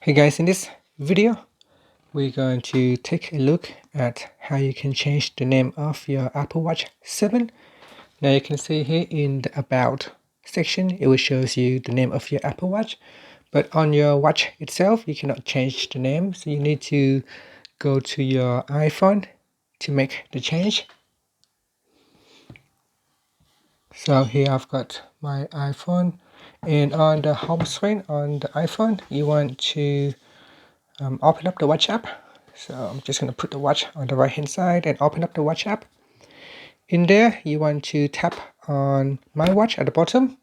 Hey guys, in this video we're going to take a look at how you can change the name of your Apple Watch 7. Now you can see here in the About section it will show you the name of your Apple Watch, but on your watch itself you cannot change the name, so you need to go to your iPhone to make the change. So here I've got my iPhone, and on the home screen on the iPhone you want to open up the watch app. So I'm just going to put the watch on the right hand side and open up the watch app. In there you want to tap on my watch at the bottom,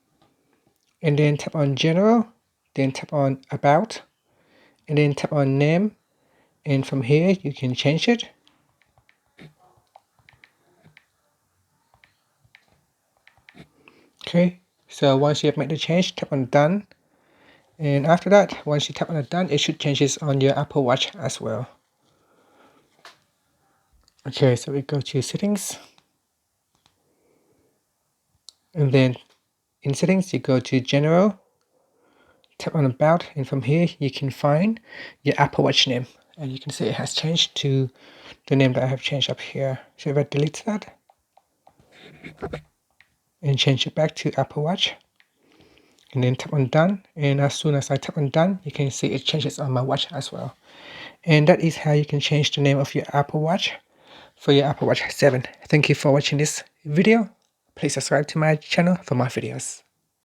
and then tap on general, then tap on about, and then tap on name, and from here you can change it. Okay, so once you have made the change, tap on done, and after that once you tap on the done it should change this on your Apple Watch as well. Okay, so we go to settings, and then in settings you go to general, tap on about, and from here you can find your Apple Watch name, and you can see it has changed to the name that I have changed up here. So if I delete that and change it back to Apple Watch, and then tap on done, and as soon as I tap on done you can see it changes on my watch as well. And that is how you can change the name of your Apple Watch for your Apple Watch 7. Thank you for watching this video. Please subscribe to my channel for more videos.